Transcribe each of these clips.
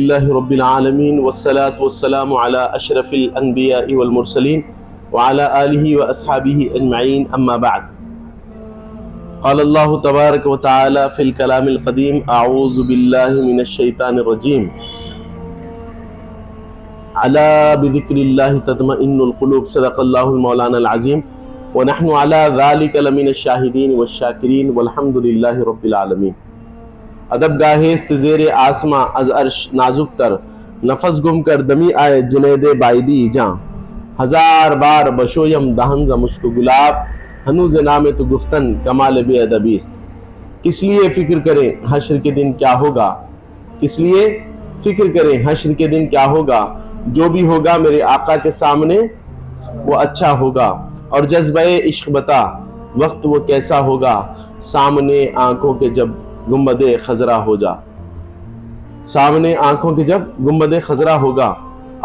للہ رب العالمین والصلاة والسلام علی اشرف الانبیاء والمرسلین وعلی آلہ واصحابہ اجمعین اما بعد قال اللہ تبارک و تعالی فی الکلام القدیم اعوذ باللہ من الشیطان الرجیم علی بذکر اللہ تطمئن القلوب صدق اللہ المولانا العظیم ونحن علی ذالک لمن الشاہدین والشاکرین والحمد للہ رب العالمین۔ ادب گاہست زیر آسماں از عرش نازک تر نفس گم کر دمی آئے جنید بائدی جاں ہزار بار بشویم دہن ز مشک گلاب ہنوز نام تو گفتن کمال بے ادبیست۔ کس لیے فکر کریں حشر کے دن کیا ہوگا، کس لیے فکر کریں حشر کے دن کیا ہوگا، جو بھی ہوگا میرے آقا کے سامنے وہ اچھا ہوگا۔ اور جذبہ عشق بتا وقت وہ کیسا ہوگا، سامنے آنکھوں کے جب گنبد خضرا ہو جا، سامنے آنکھوں کے جب گنبد خضرا ہوگا۔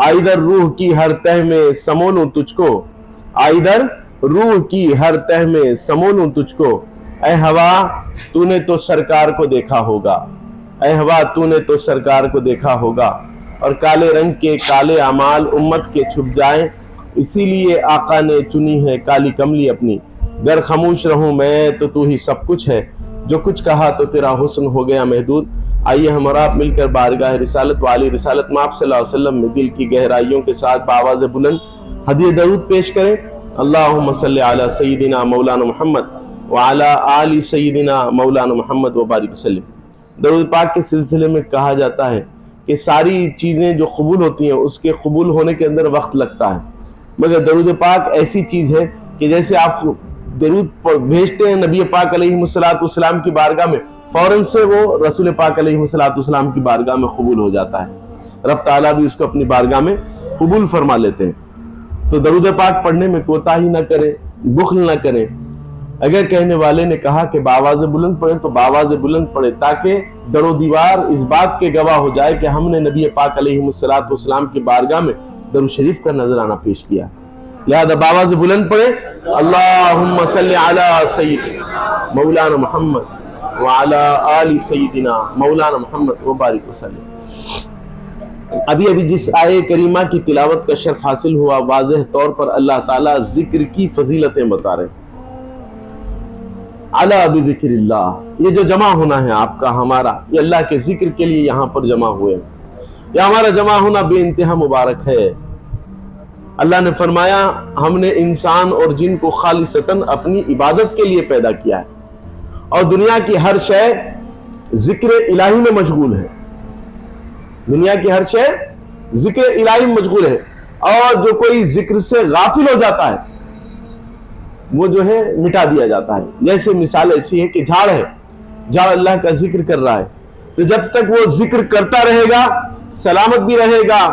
آئیدر روح کی ہر تہ میں سمولوں تجھ کو، آئیدر روح کی ہر تہ میں سمولوں تجھ کو، اے ہوا تو نے تو سرکار کو دیکھا ہوگا، اے ہوا تو نے تو سرکار کو دیکھا ہوگا۔ اور کالے رنگ کے کالے اعمال امت کے چھپ جائیں، اسی لیے آقا نے چنی ہے کالی کملی اپنی۔ گر خاموش رہوں میں تو ہی سب کچھ ہے، جو کچھ کہا تو تیرا حسن ہو گیا محدود۔ آئیے ہم اور آپ مل کر بارگاہ رسالت والی رسالت مآب صلی اللہ علیہ وسلم میں دل کی گہرائیوں کے ساتھ بآواز بلند ہدیہ درود پیش کریں۔ اللہم صلی علی سیدنا مولانا محمد وعلی آل سیدنا مولانا محمد وبارک وسلم۔ درود پاک کے سلسلے میں کہا جاتا ہے کہ ساری چیزیں جو قبول ہوتی ہیں اس کے قبول ہونے کے اندر وقت لگتا ہے، مگر درود پاک ایسی چیز ہے کہ جیسے آپ درود بھیجتے ہیں نبی پاک علیہ السلام کی بارگاہ میں، فوراً سے وہ رسول پاک علیہ السلام کی بارگاہ میں قبول ہو جاتا ہے، رب تعالیٰ بھی اس کو اپنی بارگاہ میں قبول فرما لیتے ہیں۔ تو درود پاک پڑھنے میں کوتاہی نہ کریں، بخل نہ کریں۔ اگر کہنے والے نے کہا کہ بآواز بلند پڑھیں تو بآواز بلند پڑھیں، تاکہ در و دیوار اس بات کے گواہ ہو جائے کہ ہم نے نبی پاک علیہ السلام کی بارگاہ میں درود شریف کا نذرانہ پیش کیا۔ لہذا بآواز بلند پڑھیں، اللہم صلی علی سیدنا مولانا محمد وعلی آل سیدنا مولانا محمد وبارک وسلم۔ ابھی جس آیے کریمہ کی تلاوت کا شرف حاصل ہوا، واضح طور پر اللہ تعالیٰ ذکر کی فضیلتیں بتا رہے ہیں۔ علی بذکر اللہ، یہ جو جمع ہونا ہے آپ کا ہمارا، یہ اللہ کے ذکر کے لیے یہاں پر جمع ہوئے ہیں۔ یہ ہمارا جمع ہونا بے انتہا مبارک ہے۔ اللہ نے فرمایا ہم نے انسان اور جن کو خالصتاً اپنی عبادت کے لیے پیدا کیا ہے، اور دنیا کی ہر شے ذکر الہی میں مشغول ہے، دنیا کی ہر شے ذکر الہی میں مشغول ہے۔ اور جو کوئی ذکر سے غافل ہو جاتا ہے وہ جو ہے مٹا دیا جاتا ہے۔ جیسے مثال ایسی ہے کہ جھاڑ ہے، جھاڑ اللہ کا ذکر کر رہا ہے، تو جب تک وہ ذکر کرتا رہے گا سلامت بھی رہے گا،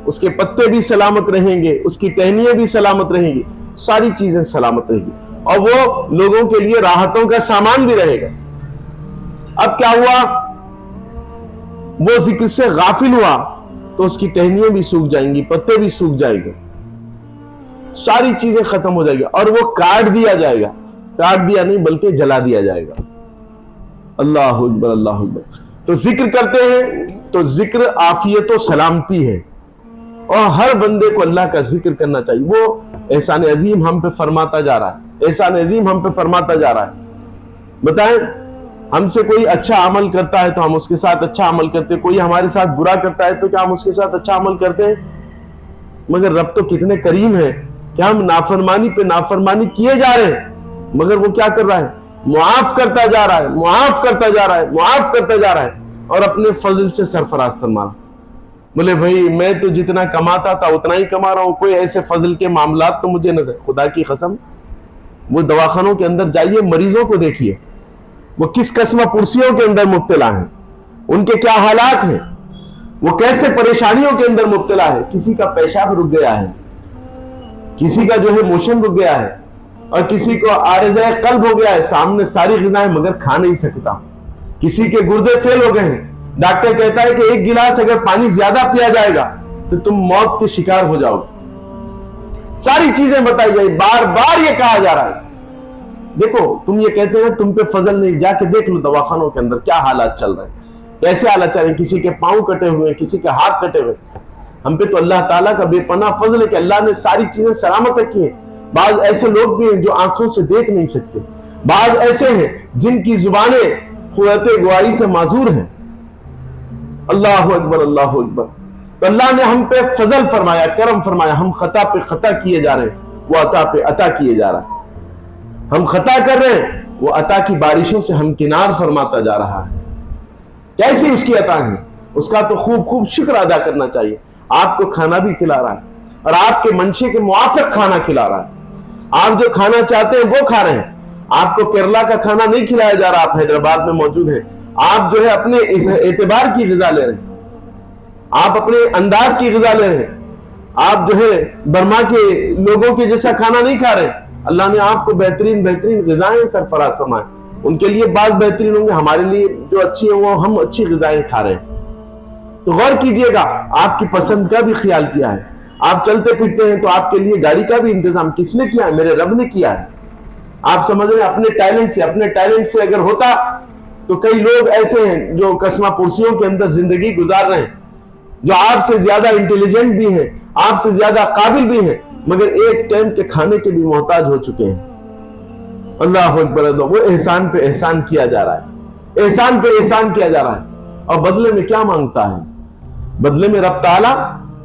اس کے پتے بھی سلامت رہیں گے، اس کی ٹہنیاں بھی سلامت رہیں گی، ساری چیزیں سلامت رہیں گی، اور وہ لوگوں کے لیے راحتوں کا سامان بھی رہے گا۔ اب کیا ہوا، وہ ذکر سے غافل ہوا تو اس کی ٹہنیاں بھی سوکھ جائیں گی، پتے بھی سوکھ جائیں گے، ساری چیزیں ختم ہو جائیں گی، اور وہ کاٹ دیا جائے گا، کاٹ دیا نہیں بلکہ جلا دیا جائے گا۔ اللہ اکبر، اللہ اکبر۔ تو ذکر کرتے ہیں تو ذکر عافیت و سلامتی ہے، اور ہر بندے کو اللہ کا ذکر کرنا چاہیے۔ وہ احسان عظیم ہم پہ فرماتا جا رہا ہے، احسان عظیم ہم پہ فرماتا جا رہا ہے۔ بتائیں، ہم سے کوئی اچھا عمل کرتا ہے تو ہم اس کے ساتھ اچھا عمل کرتے ہیں، کوئی ہمارے ساتھ برا کرتا ہے تو کیا ہم اس کے ساتھ اچھا عمل کرتے ہیں؟ مگر رب تو کتنے کریم ہے کہ ہم نافرمانی پہ نافرمانی کیے جا رہے ہیں، مگر وہ کیا کر رہا ہے؟ معاف کرتا جا رہا ہے، معاف کرتا جا رہا ہے، معاف کرتا جا رہا ہے، اور اپنے فضل سے سرفراز فرما رہا ہے۔ بولے بھائی میں تو جتنا کماتا تھا اتنا ہی کما رہا ہوں، کوئی ایسے فضل کے معاملات تو مجھے نہ دے۔ خدا کی قسم، وہ دواخانوں کے اندر جائیے، مریضوں کو دیکھیے، وہ کس قسم پرسیوں کے اندر مبتلا ہیں، ان کے کیا حالات ہیں، وہ کیسے پریشانیوں کے اندر مبتلا ہے۔ کسی کا پیشاب رک گیا ہے، کسی کا جو ہے موشن رک گیا ہے، اور کسی کو عارضہ قلب ہو گیا ہے، سامنے ساری غذائیں مگر کھا نہیں سکتا، کسی کے گردے فیل ہو گئے ہیں، ڈاکٹر کہتا ہے کہ ایک گلاس اگر پانی زیادہ پیا جائے گا تو تم موت کے شکار ہو جاؤ گے۔ ساری چیزیں بتائی جائیں، بار بار یہ کہا جا رہا ہے۔ دیکھو تم یہ کہتے ہیں تم پہ فضل نہیں، جا کے دیکھ لو دواخانوں کے اندر کیا حالات چل رہے ہیں۔ کیسے اعلیٰ چاہیں، کسی کے پاؤں کٹے ہوئے، کسی کے ہاتھ کٹے ہوئے. ہم پہ تو اللہ تعالیٰ کا بے پناہ فضل ہے کہ اللہ نے ساری چیزیں سلامت رکھی ہیں. بعض ایسے لوگ بھی ہیں جو آنکھوں سے دیکھ نہیں سکتے، بعض ایسے ہیں جن کی زبانیں قوت گواہی سے معذور ہیں. اللہ اکبر اللہ اکبر. تو اللہ نے ہم پہ فضل فرمایا، کرم فرمایا. ہم خطا پہ خطا کیے جا رہے ہیں، وہ عطا پہ عطا کیے جا رہا ہے. ہم خطا کر رہے ہیں، وہ عطا کی بارشوں سے ہمکنار فرماتا جا رہا ہے. کیسی اس کی عطا ہے، اس کا تو خوب خوب شکر ادا کرنا چاہیے. آپ کو کھانا بھی کھلا رہا ہے اور آپ کے منشے کے موافق کھانا کھلا رہا ہے. آپ جو کھانا چاہتے ہیں وہ کھا رہے ہیں. آپ کو کیرلا کا کھانا نہیں کھلایا جا رہا، آپ حیدرآباد میں موجود ہیں. آپ جو ہے اپنے اعتبار کی غذا لے رہے ہیں، آپ اپنے انداز کی غذا لے رہے ہیں. آپ جو ہے برما کے لوگوں کے جیسا کھانا نہیں کھا رہے. اللہ نے آپ کو بہترین بہترین غذائیں سرفراز فرمائے. ان کے لیے بعض بہترین ہوں گے، ہمارے لیے جو اچھی ہیں وہ ہم اچھی غذائیں کھا رہے ہیں. تو غور کیجئے گا، آپ کی پسند کا بھی خیال کیا ہے. آپ چلتے پھرتے ہیں تو آپ کے لیے گاڑی کا بھی انتظام کس نے کیا ہے؟ میرے رب نے کیا ہے. آپ سمجھ رہے ہیں اپنے ٹیلنٹ سے اگر ہوتا تو کئی لوگ ایسے ہیں جو قسمہ پرسیوں کے اندر زندگی گزار رہے ہیں، جو آپ سے زیادہ انٹیلیجنٹ بھی ہیں، آپ سے زیادہ قابل بھی ہیں، مگر ایک ٹائم کے کھانے کے بھی محتاج ہو چکے ہیں. اللہ اکبر اللہ. وہ احسان پہ احسان کیا جا رہا ہے، احسان پہ احسان کیا جا رہا ہے. اور بدلے میں کیا مانگتا ہے؟ بدلے میں رب تعالیٰ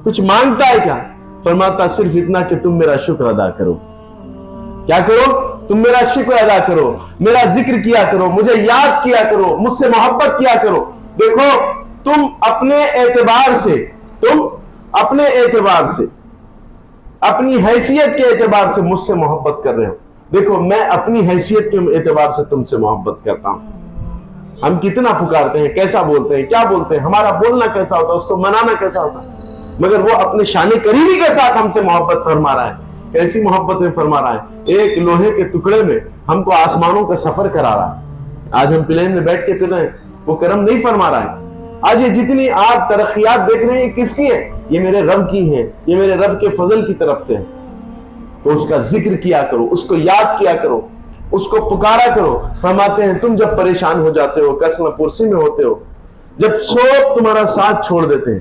کچھ مانگتا ہے کیا؟ فرماتا صرف اتنا کہ تم میرا شکر ادا کرو. کیا کرو؟ تم میرا شکر ادا کرو، میرا ذکر کیا کرو، مجھے یاد کیا کرو، مجھ سے محبت کیا کرو. دیکھو تم اپنے اعتبار سے اپنی حیثیت کے اعتبار سے مجھ سے محبت کر رہے ہو. دیکھو میں اپنی حیثیت کے اعتبار سے تم سے محبت کرتا ہوں. ہم کتنا پکارتے ہیں، کیسا بولتے ہیں، کیا بولتے ہیں، ہمارا بولنا کیسا ہوتا ہے، اس کو منانا کیسا ہوتا ہے، مگر وہ اپنے شان قریبی کے ساتھ ہم سے محبت فرما رہا ہے. کیسی محبت میں فرما رہا ہے؟ ایک لوہے کے ٹکڑے میں ہم کو آسمانوں کا سفر کرا رہا ہے. آج ہم پلین میں بیٹھ کے پھر رہے ہیں، وہ کرم نہیں فرما رہا ہے. آج یہ جتنی آپ ترقیات دیکھ رہے ہیں کس کی ہے؟ یہ میرے رب کی ہیں، یہ میرے رب کے فضل کی طرف سے ہے. تو اس کا ذکر کیا کرو، اس کو یاد کیا کرو، اس کو پکارا کرو. فرماتے ہیں تم جب پریشان ہو جاتے ہو، قسم پرسی میں ہوتے ہو، جب سب تمہارا ساتھ چھوڑ دیتے ہیں،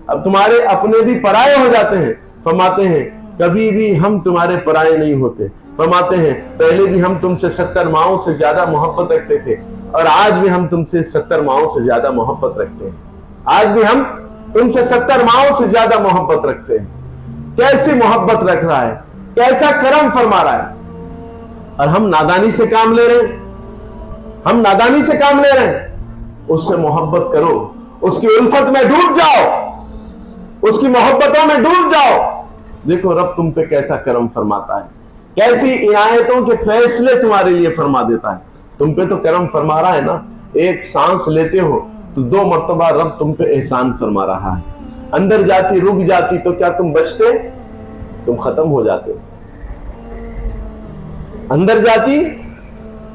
اب تمہارے اپنے بھی پرائے ہو جاتے ہیں، فرماتے ہیں کبھی بھی ہم تمہارے پرائے نہیں ہوتے. فرماتے ہیں پہلے بھی ہم تم سے 70 ماؤں سے زیادہ محبت رکھتے تھے اور آج بھی ہم تم سے 70 ماؤں سے زیادہ محبت رکھتے ہیں. آج بھی ہم تم سے 70 ماؤں سے زیادہ محبت رکھتے ہیں. کیسی محبت رکھ رہا ہے، کیسا کرم فرما رہا ہے. اور ہم نادانی سے کام لے رہے ہیں. اس سے محبت کرو، اس کی الفت میں ڈوب جاؤ، اس کی محبتوں میں ڈوب جاؤ. دیکھو رب تم پہ کیسا کرم فرماتا ہے، کیسی عنایتوں کے فیصلے تمہارے لیے فرما دیتا ہے. تم پہ تو کرم فرما رہا ہے نا. ایک سانس لیتے ہو تو 2 مرتبہ رب تم پہ احسان فرما رہا ہے. اندر جاتی رک جاتی تو کیا تم بچتے؟ تم ختم ہو جاتے. اندر جاتی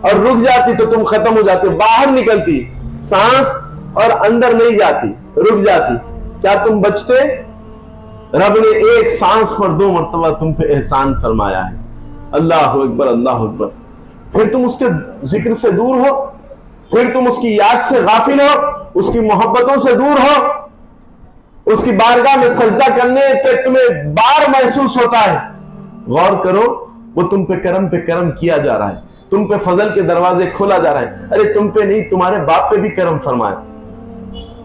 اور رک جاتی تو تم ختم ہو جاتے. باہر نکلتی سانس اور اندر نہیں جاتی، رک جاتی، کیا تم بچتے؟ رب نے ایک سانس پر 2 مرتبہ تم پہ احسان فرمایا ہے. اللہ اکبر اللہ اکبر. پھر تم اس کے ذکر سے دور ہو، پھر تم اس کی یاد سے غافل ہو، اس کی محبتوں سے دور ہو. اس کی بارگاہ میں سجدہ کرنے پہ تمہیں بار محسوس ہوتا ہے. غور کرو، وہ تم پہ کرم کیا جا رہا ہے، تم پہ فضل کے دروازے کھولا جا رہا ہے. ارے تم پہ نہیں، تمہارے باپ پہ بھی کرم فرمایا،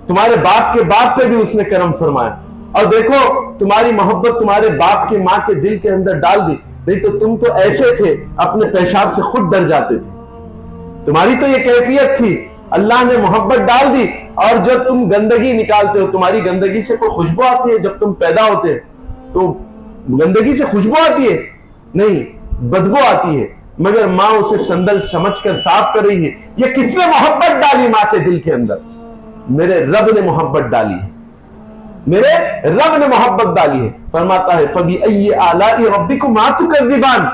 تمہارے باپ کے باپ پہ بھی اس نے کرم فرمایا. اور دیکھو تمہاری محبت تمہارے باپ کی ماں کے دل کے اندر ڈال دی. نہیں تو تم تو ایسے تھے اپنے پیشاب سے خود ڈر جاتے تھے. تمہاری تو یہ کیفیت تھی. اللہ نے محبت ڈال دی. اور جب تم گندگی نکالتے ہو، تمہاری گندگی سے کوئی خوشبو آتی ہے؟ جب تم پیدا ہوتے تو گندگی سے خوشبو آتی ہے؟ نہیں، بدبو آتی ہے. مگر ماں اسے سندل سمجھ کر صاف کر رہی ہے. یہ کس نے محبت ڈالی ماں کے دل کے اندر؟ میرے رب نے محبت ڈالی ہے، میرے رب نے محبت ڈالی ہے. فرماتا ہے فَبِأَيِّ آلَاءِ رَبِّكُمَا تُكَذِّبَانِ.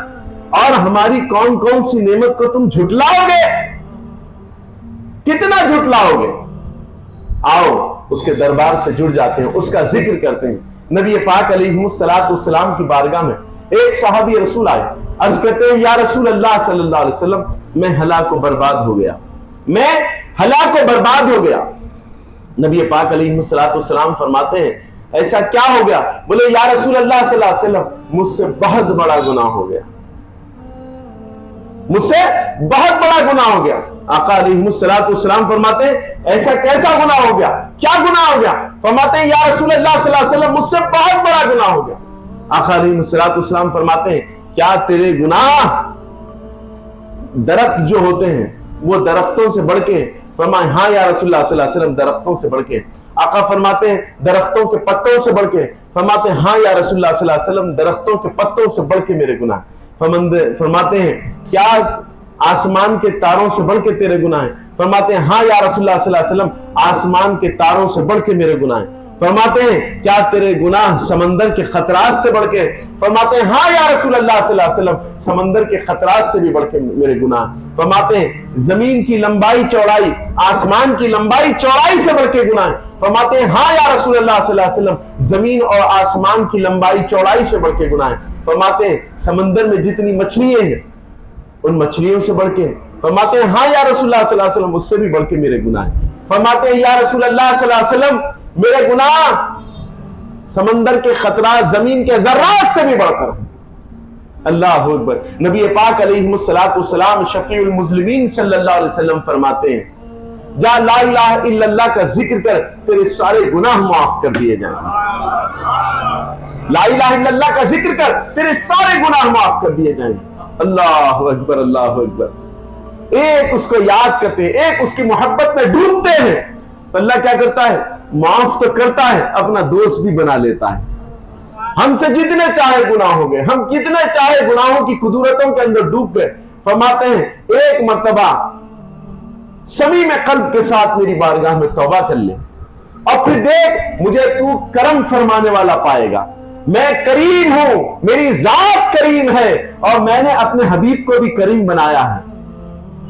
اور ہماری کون کون سی نعمت کو تم جھٹلاؤ گے؟ کتنا جھٹلاؤ گے؟ آؤ اس کے دربار سے جڑ جاتے ہیں، اس کا ذکر کرتے ہیں. نبی پاک علیہ السلام کی بارگاہ میں ایک صحابی رسول آئے، عرض کرتے ہیں یا رسول اللہ صلی اللہ علیہ وسلم، میں ہلاک و برباد ہو گیا، میں ہلاک و برباد ہو گیا. نبی پاک علیہ السلام فرماتے ہیں ایسا کیا ہو گیا؟ بولے یا رسول اللہ صلی اللہ علیہ وسلم مجھ سے بہت بڑا گناہ ہو گیا، مجھ سے بہت بڑا گناہ ہو گیا۔ آقا علیہ السلام فرماتے ہیں ایسا کیسا گناہ ہو گیا؟ کیا گناہ ہو گیا؟ فرماتے ہیں یا رسول اللہ صلی اللہ علیہ وسلم مجھ سے بہت بڑا گناہ ہو گیا۔ آقا علیہ السلام فرماتے ہیں کیا تیرے گناہ درخت جو ہوتے ہیں وہ درختوں سے بڑھ کے؟ فرمائے ہاں یا رسول اللہ صلی اللہ علیہ وسلم درختوں سے بڑھ کے۔ آقا فرماتے ہیں درختوں کے پتوں سے بڑھ کے؟ فرماتے ہیں ہاں یا رسول اللہ صلی اللہ علیہ وسلم درختوں کے پتوں سے بڑھ کے میرے گناہ۔ فرماتے ہیں کیا آسمان کے تاروں سے بڑھ کے تیرے گناہ ہیں؟ فرماتے ہیں ہاں یا رسول اللہ صلی اللہ علیہ وسلم آسمان کے تاروں سے بڑھ کے میرے گناہ ہیں۔ فرماتے ہیں کیا تیرے گناہ سمندر کے خطرات سے بڑھ کے؟ فرماتے ہیں ہاں یا رسول اللہ صلی اللہ علیہ وسلم سمندر کے خطرات سے بھی بڑھ کے میرے گناہ۔ فرماتے ہیں زمین کی لمبائی چوڑائی آسمان کی لمبائی چوڑائی سے بڑھ کے گناہ۔ فرماتے ہیں ہاں یا رسول اللہ صلی اللہ علیہ وسلم زمین اور آسمان کی لمبائی چوڑائی سے بڑھ کے گناہ۔ فرماتے ہیں سمندر میں جتنی مچھلیاں ہیں ان مچھلیوں سے بڑھ کے۔ فرماتے ہیں ہاں یا رسول اللہ صلی اللہ علیہ وسلم اس سے بھی بڑھ کے میرے گناہ ہیں۔ فرماتے ہیں یا رسول اللہ صلی اللہ علیہ وسلم میرے گناہ سمندر کے خطرات زمین کے ذرات سے بھی بڑھ کر۔ اللہ اکبر۔ نبی پاک علیہ السلام شفیع المذنبین صلی اللہ علیہ وسلم فرماتے ہیں جا لا الہ الا اللہ کا ذکر کر تیرے سارے گناہ معاف کر دیے جائیں گے۔ لا الہ الا اللہ کا ذکر کر تیرے سارے گناہ معاف کر دیے جائیں گے۔ اللہ اکبر اللہ اکبر۔ ایک اس کو یاد کرتے ہیں، ایک اس کی محبت میں ڈوبتے ہیں تو اللہ کیا کرتا ہے؟ معاف تو کرتا ہے، اپنا دوست بھی بنا لیتا ہے۔ ہم سے جتنے چاہے گناہ ہو گئے، ہم کتنے چاہے گناہوں کی قدرتوں کے اندر ڈوب گئے، فرماتے ہیں ایک مرتبہ صمیم قلب کے ساتھ میری بارگاہ میں توبہ کر لے اور پھر دیکھ مجھے تو کرم فرمانے والا پائے گا۔ میں کریم ہوں، میری ذات کریم ہے اور میں نے اپنے حبیب کو بھی کریم بنایا ہے،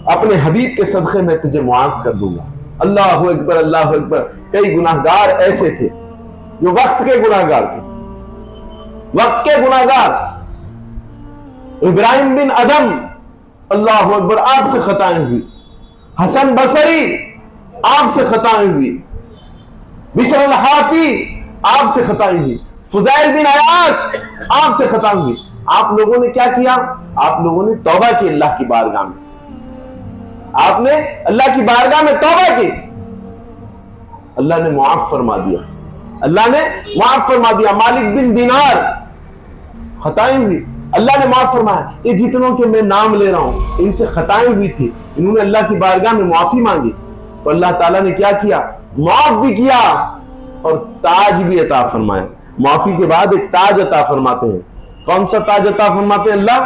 اپنے حبیب کے صدقے میں تجھے معاف کر دوں گا۔ اللہ اکبر اللہ اکبر۔ کئی گناہگار ایسے تھے جو وقت کے گناہگار تھے، وقت کے گناہگار۔ ابراہیم بن ادم اللہ اکبر آپ سے خطائیں ہوئی، حسن بصری آپ سے خطائیں ہوئی، بشر الحافی آپ سے خطائیں ہوئی، فضیل بن عیاض آپ سے خطا ہوئی۔ آپ لوگوں نے کیا کیا؟ آپ لوگوں نے توبہ کی اللہ کی بارگاہ میں، آپ نے اللہ کی بارگاہ میں توبہ کی، اللہ نے معاف فرما دیا، اللہ نے معاف فرما دیا۔ مالک بن دینار خطائیں ہوئی، اللہ نے معاف فرمایا۔ یہ جتنوں کے میں نام لے رہا ہوں ان سے خطائیں ہوئی تھی، انہوں نے اللہ کی بارگاہ میں معافی مانگی تو اللہ تعالیٰ نے کیا کیا؟ معاف بھی کیا اور تاج بھی عطا فرمایا۔ معافی کے بعد ایک تاج عطا فرماتے ہیں۔ کون سا تاج عطا فرماتے ہیں؟ اللہ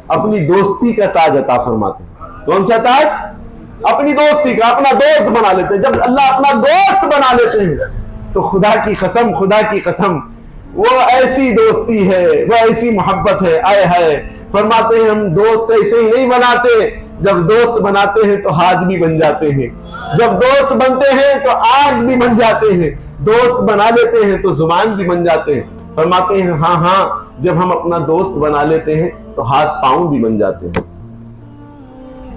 اپنی دوستی کا تاج عطا فرماتے ہیں۔ کون سا تاج؟ اپنی دوستی کا، اپنا دوست بنا لیتے ہیں۔ جب اللہ اپنا دوست بنا لیتے ہیں تو خدا کی قسم، خدا کی قسم وہ ایسی دوستی ہے، وہ ایسی محبت ہے، آئے ہائے۔ فرماتے ہیں ہم دوست ایسے ہی نہیں بناتے، جب دوست بناتے ہیں تو ہاتھ بھی بن جاتے ہیں، جب دوست بنتے ہیں تو آنکھ بھی بن جاتے ہیں، دوست بنا لیتے ہیں تو زبان بھی بن جاتے ہیں۔ فرماتے ہیں ہاں ہاں جب ہم اپنا دوست بنا لیتے ہیں تو ہاتھ پاؤں بھی بن جاتے ہیں۔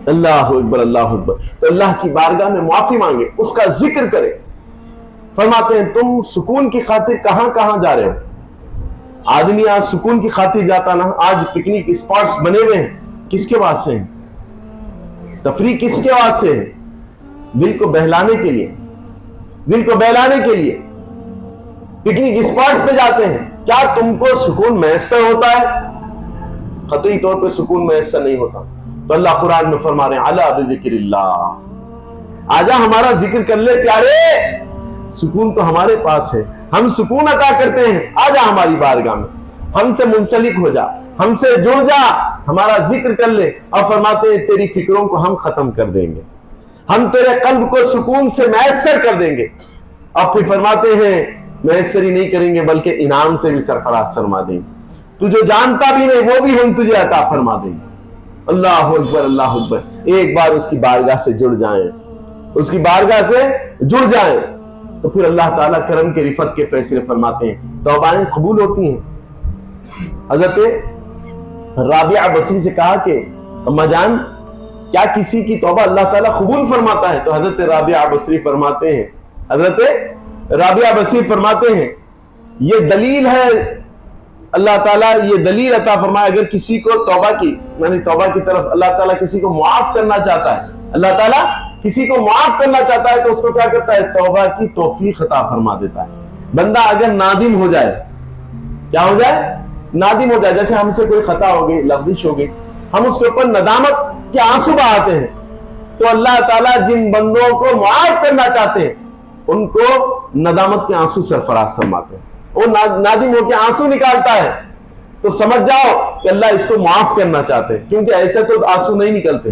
اللہ اکبر اللہ اکبر۔ تو اللہ کی بارگاہ میں معافی مانگے، اس کا ذکر کرے۔ فرماتے ہیں تم سکون کی خاطر کہاں کہاں جا رہے ہو؟ آدمی آج سکون کی خاطر جاتا نا، آج پکنک اسپاٹس بنے ہوئے ہیں، کس کے واسطے ہیں؟ تفریح کس کے واسطے ہے؟ دل کو بہلانے کے لیے، دل کو بہلانے کے لیے پکنک اسپاٹس پہ جاتے ہیں۔ کیا تم کو سکون میسر ہوتا ہے؟ قطعی طور پہ سکون میسر نہیں ہوتا۔ تو اللہ قرآن میں فرما رہے ہیں الا بذکر اللہ، آجا ہمارا ذکر کر لے پیارے، سکون تو ہمارے پاس ہے، ہم سکون عطا کرتے ہیں، آجا ہماری بارگاہ میں، ہم سے منسلک ہو جا، ہم سے جڑ جا، ہمارا ذکر کر لے۔ اور فرماتے ہیں تیری فکروں کو ہم ختم کر دیں گے، ہم تیرے قلب کو سکون سے میسر کر دیں گے۔ اور پھر فرماتے ہیں میسر ہی نہیں کریں گے بلکہ انعام سے بھی سرفراز فرما دیں گے، تو جو جانتا بھی نہیں وہ بھی ہم تجھے عطا فرما دیں گے۔ اللہ اکبر اللہ اکبر۔ ایک بار اس کی بارگاہ سے جڑ جائیں، اس کی بارگاہ سے جڑ جائیں تو پھر اللہ تعالیٰ کرم کے رفت کے فیصلے فرماتے ہیں، توبائیں قبول ہوتی ہیں۔ حضرت رابعہ بصری سے کہا کہ اما جان کیا کسی کی توبہ اللہ تعالیٰ قبول فرماتا ہے؟ تو حضرت رابعہ بصری فرماتے ہیں حضرت رابعہ بصیر فرماتے ہیں یہ دلیل ہے، اللہ تعالیٰ یہ دلیل عطا فرمائے اگر کسی کو توبہ کی یعنی توبہ کی طرف اللہ تعالیٰ کسی کو معاف کرنا چاہتا ہے، اللہ تعالیٰ کسی کو معاف کرنا چاہتا ہے تو اس کو کیا کرتا ہے؟ توبہ کی توفیق عطا فرما دیتا ہے۔ بندہ اگر نادم ہو جائے، کیا ہو جائے؟ نادم ہو جائے، جیسے ہم سے کوئی خطا ہو گئی، لفزش ہو گئی، ہم اس کے اوپر ندامت کے آنسو بہاتے ہیں، تو اللہ تعالیٰ جن بندوں کو معاف کرنا چاہتے ہیں ان کو ندامت کے آنسو سرفراز فرماتے ہیں، وہ نادم ہو کے آنسو نکالتا ہے تو سمجھ جاؤ کہ اللہ اس کو معاف کرنا چاہتے ہیں، کیونکہ ایسے تو آنسو نہیں نکلتے،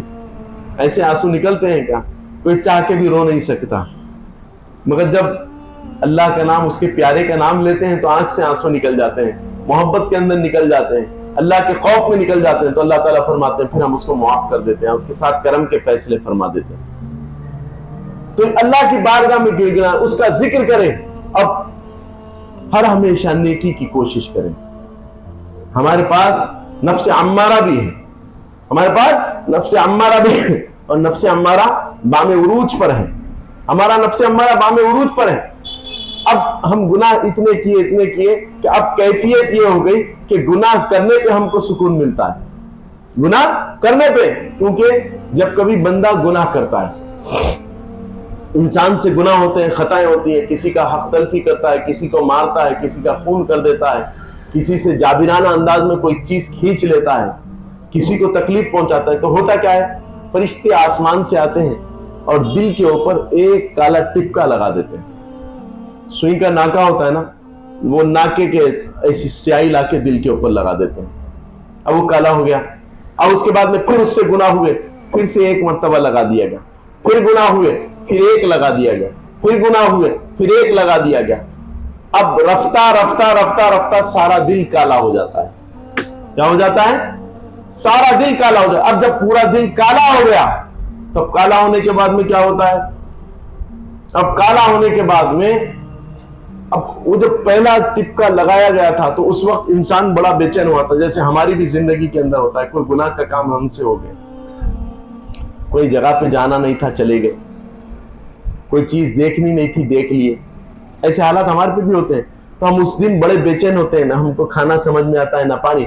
ایسے آنسو نکلتے ہیں کیا؟ کوئی چاہ کے بھی رو نہیں سکتا، مگر جب اللہ کا نام، اس کے پیارے کا نام لیتے ہیں تو آنکھ سے آنسو نکل جاتے ہیں، محبت کے اندر نکل جاتے ہیں، اللہ کے خوف میں نکل جاتے ہیں، تو اللہ تعالیٰ فرماتے ہیں پھر ہم اس کو معاف کر دیتے ہیں، اس کے ساتھ کرم کے فیصلے فرما دیتے ہیں۔ تو اللہ کی بارگاہ میں گر گنا، اس کا ذکر کریں، اب ہر ہمیشہ نیکی کی کوشش کریں۔ ہمارے پاس نفس عمارہ بھی ہے، ہمارے پاس نفس عمارہ بھی ہے، اور نفس عمارہ بام عروج پر ہے، ہمارا نفس عمارہ بام عروج پر ہے۔ اب ہم گناہ اتنے کیے کہ اب کیفیت یہ ہو گئی کہ گناہ کرنے پہ ہم کو سکون ملتا ہے، گناہ کرنے پہ، کیونکہ جب کبھی بندہ گناہ کرتا ہے، انسان سے گناہ ہوتے ہیں، خطائیں ہوتی ہیں، کسی کا حق تلفی کرتا ہے، کسی کو مارتا ہے، کسی کا خون کر دیتا ہے، کسی سے جابرانہ انداز میں کوئی چیز کھینچ لیتا ہے، کسی کو تکلیف پہنچاتا ہے، تو ہوتا کیا ہے؟ فرشتے آسمان سے آتے ہیں اور دل کے اوپر ایک کالا ٹپکا لگا دیتے ہیں۔ سوئی کا ناکا ہوتا ہے نا، وہ ناکے کے ایسی سیاہی لا کے دل کے اوپر لگا دیتے ہیں، اب وہ کالا ہو گیا، اب اس کے بعد میں پھر اس سے گناہ ہوئے، پھر سے ایک مرتبہ لگا دیا گیا، پھر گناہ ہوئے، پھر ایک لگا دیا گیا، پھر گناہ ہوئے، پھر ایک لگا دیا گیا، اب رفتہ رفتہ رفتہ رفتہ سارا دل کالا ہو جاتا ہے۔ کیا ہو جاتا ہے؟ سارا دل کالا ہو جاتا ہے۔ اب جب پورا دل کالا ہو گیا، تب کالا ہونے کے بعد میں کیا ہوتا ہے؟ اب کالا ہونے کے بعد میں اب وہ جب پہلا ٹپکا لگایا گیا تھا تو اس وقت انسان بڑا بے چین ہوا تھا، جیسے ہماری بھی زندگی کے اندر ہوتا ہے، کوئی گناہ کا کام ہم سے ہو گیا، کوئی جگہ پہ جانا نہیں تھا چلے گئے، کوئی چیز دیکھنی نہیں تھی دیکھ لیے، ایسے حالات ہمارے پہ بھی ہوتے ہیں، تو ہم اس دن بڑے بے چین ہوتے ہیں، نہ ہم کو کھانا سمجھ میں آتا ہے نہ پانی،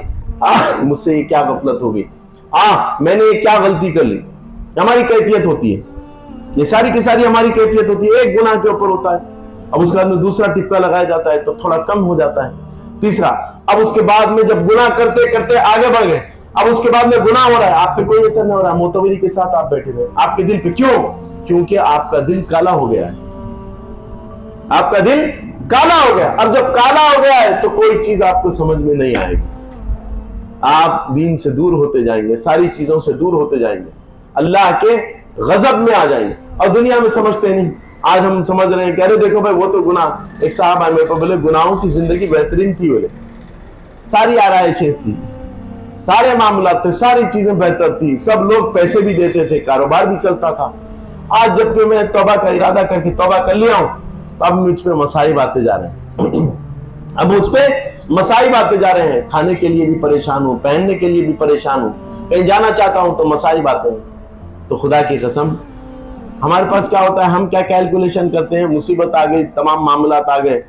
مجھ سے یہ کیا غفلت ہو گئی، میں نے یہ کیا غلطی کر لی، ہماری کیفیت ہوتی ہے، یہ ساری کی ساری ہماری کیفیت ہوتی ہے، ایک گناہ کے اوپر ہوتا ہے، اب اس کے بعد میں دوسرا ٹپکا لگایا جاتا ہے تو تھوڑا کم ہو جاتا ہے، تیسرا، اب اس کے بعد میں جب گناہ کرتے کرتے آگے بڑھ گئے، اب اس کے بعد میں گناہ ہو رہا ہے، آپ پہ کوئی اثر نہیں ہو رہا، معتبری کے ساتھ آپ بیٹھے ہوئے، آپ کے دل پہ کیوں؟ کیونکہ آپ کا دل کالا ہو گیا ہے، آپ کا دل کالا ہو گیا۔ اب جب کالا ہو گیا ہے تو کوئی چیز آپ کو سمجھ میں نہیں آئے گی، آپ دین سے دور ہوتے جائیں گے، ساری چیزوں سے دور ہوتے جائیں گے، اللہ کے غضب میں آ جائیں گے، اور دنیا میں سمجھتے نہیں۔ آج ہم سمجھ رہے ہیں کہ ارے دیکھو بھائی وہ تو گناہ، ایک صاحب آئے میرے کو بولے گناہوں کی زندگی بہترین تھی، بولے ساری آرائشیں تھی، سارے معاملات تھے، ساری چیزیں بہتر تھی، سب لوگ پیسے بھی دیتے تھے، کاروبار بھی چلتا تھا۔ آج جب کہ میں توبہ کا ارادہ کر کے توبہ کر لیا ہوں تو اب مجھ پہ مصائب آتے جا رہے ہیں، اب مجھ پہ مصائب آتے جا رہے ہیں، کھانے کے لیے بھی پریشان ہوں، پہننے کے لیے بھی پریشان ہوں، کہیں جانا چاہتا ہوں تو مصائب آتے ہیں۔ تو خدا کی قسم ہمارے پاس کیا ہوتا ہے، ہم کیا کیلکولیشن کرتے ہیں، مصیبت آ گئی، تمام معاملات آ گئے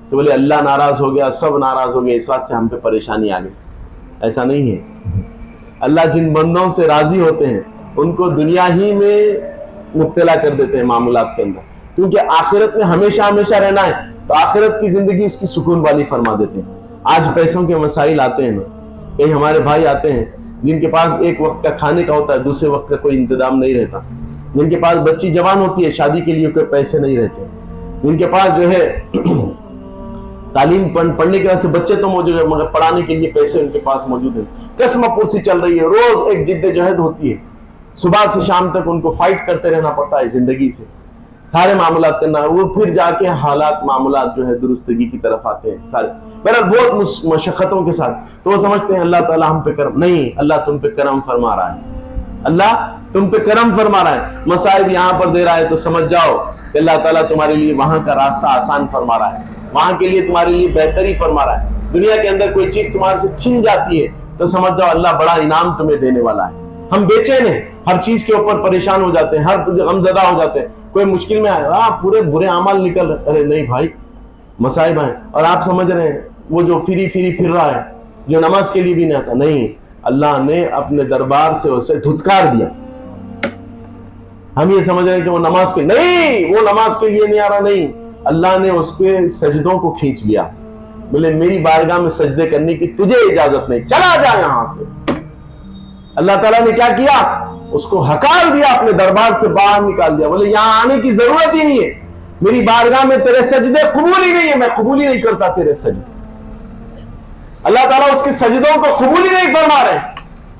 تو بولے اللہ ناراض ہو گیا، سب ناراض ہو گئے، اس وقت سے ہم پہ پریشانی آ گئی۔ ایسا نہیں ہے، اللہ جن بندوں سے راضی ہوتے ہیں ان کو دنیا ہی میں مبتلا کر دیتے ہیں معاملات کے اندر، کیونکہ آخرت میں ہمیشہ ہمیشہ رہنا ہے تو آخرت کی زندگی اس کی سکون والی فرما دیتے ہیں۔ آج پیسوں کے مسائل آتے ہیں نا، کئی ہمارے بھائی آتے ہیں جن کے پاس ایک وقت کا کھانے کا ہوتا ہے، دوسرے وقت کا کوئی انتظام نہیں رہتا، جن کے پاس بچی جوان ہوتی ہے، شادی کے لیے کوئی پیسے نہیں رہتے، جن کے پاس جو ہے تعلیم پڑھنے کے وجہ سے بچے تو موجود ہیں مگر پڑھانے کے لیے پیسے ان کے پاس موجود ہیں، قسم پرسی چل رہی ہے، روز ایک جد جہد ہوتی ہے، صبح سے شام تک ان کو فائٹ کرتے رہنا پڑتا ہے زندگی سے، سارے معاملات کرنا، وہ پھر جا کے حالات معاملات جو ہے درستگی کی طرف آتے ہیں سارے، بہرحال بہت مشقتوں کے ساتھ، تو وہ سمجھتے ہیں اللہ تعالیٰ ہم پہ کرم نہیں، اللہ تم پہ کرم فرما رہا ہے، اللہ تم پہ کرم فرما رہا ہے، مصائب یہاں پر دے رہا ہے تو سمجھ جاؤ کہ اللہ تعالیٰ تمہارے لیے وہاں کا راستہ آسان فرما رہا ہے، وہاں کے لیے تمہارے لیے بہتری فرما رہا ہے۔ دنیا کے اندر کوئی چیز تمہارے سے چھن جاتی ہے تو سمجھ جاؤ اللہ بڑا انعام تمہیں دینے والا ہے۔ ہم بے چین ہیں، ہر چیز کے اوپر پریشان ہو جاتے ہیں، ہر غمزدہ ہو جاتے ہیں، کوئی مشکل میں آئے پورے برے اعمال نکل رہے، ارے نہیں بھائی مصائب ہیں، اور آپ سمجھ رہے ہیں وہ جو فری پھر رہا ہے، جو نماز کے لیے بھی نہیں آتا، نہیں، اللہ نے اپنے دربار سے اسے دھتکار دیا۔ ہم یہ سمجھ رہے ہیں کہ وہ نماز کے، نہیں، وہ نماز کے لیے نہیں آ رہا، نہیں، اللہ نے اس کے سجدوں کو کھینچ لیا، بولے میری بارگاہ میں سجدے کرنے کی تجھے اجازت نہیں، چلا جا یہاں سے۔ اللہ تعالیٰ نے کیا کیا؟ اس کو ہکال دیا، اپنے دربار سے باہر نکال دیا، بولے یہاں آنے کی ضرورت ہی نہیں ہے، میری بارگاہ میں تیرے سجدے قبول ہی نہیں ہے، میں قبول ہی نہیں کرتا تیرے سجدے۔ اللہ تعالیٰ اس کے سجدوں کو قبول ہی نہیں فرما رہے،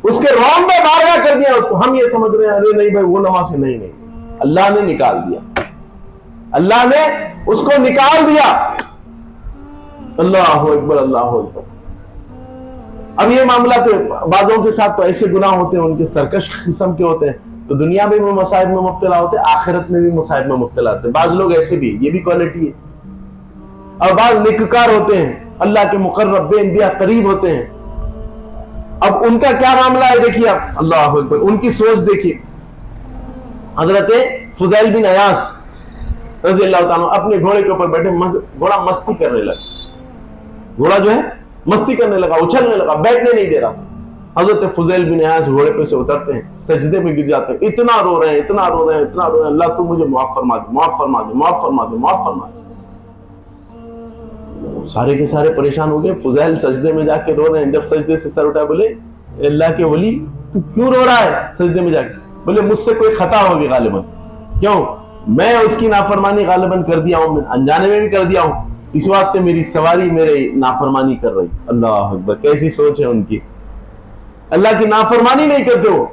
اس کے روم میں بارگاہ کر دیا اس کو۔ ہم یہ سمجھ رہے ہیں ارے نہیں بھائی وہ نماز سے، نہیں، اللہ نے نکال دیا، اللہ نے اس کو نکال دیا۔ اللہ اکبر، اللہ اکبر۔ اب یہ معاملات بعضوں کے ساتھ تو ایسے گناہ ہوتے ہیں، ان کے سرکش قسم کے ہوتے ہیں، تو دنیا میں بھی مصائب میں مبتلا ہوتے ہیں، آخرت میں بھی مصائب میں مبتلا ہوتے ہیں۔ بعض لوگ ایسے بھی، یہ بھی کوالٹی ہے۔ اور بعض نیکوکار ہوتے ہیں، اللہ کے مقرب بے انتہا قریب ہوتے ہیں۔ اب ان کا کیا معاملہ ہے دیکھیے آپ، اللہ اکبر، ان کی سوچ دیکھیے۔ حضرت فضیل بن عیاض رضی اللہ تعالیٰ اپنے گھوڑے کے اوپر بیٹھے، گھوڑا مستی کرنے لگا، گھوڑا جو ہے مستی کرنے لگا، اچھلنے لگا، بیٹھنے نہیں دے رہا۔ حضرت فضیل بن عیاض گھوڑے پہ سے اترتے ہیں، سجدے پہ گر جاتے ہیں، اتنا رو رہے ہیں، اتنا رو رہے ہیں، اتنا رو رہے ہیں، اللہ تو مجھے معاف فرما دے، معاف فرما دے، معاف فرما دے، معاف فرما دے۔ سارے کے سارے پریشان ہو گئے، فضیل سجدے میں جا کے رو رہے ہیں۔ جب سجدے سے سر اٹھائے، بولے اللہ کے ولی تو کیوں رو رہا ہے سجدے میں جا کے؟ بولے مجھ سے کوئی خطا ہوگی غالباً، کیوں میں اس کی نافرمانی غالباً کر دیا ہوں، میں انجانے میں بھی کر دیا ہوں، اس واسطے سے میری سواری میرے نافرمانی کر رہی۔ اللہ اکبر، کیسی سوچ ہے ان کی، اللہ کی نافرمانی نہیں کرتے ہو،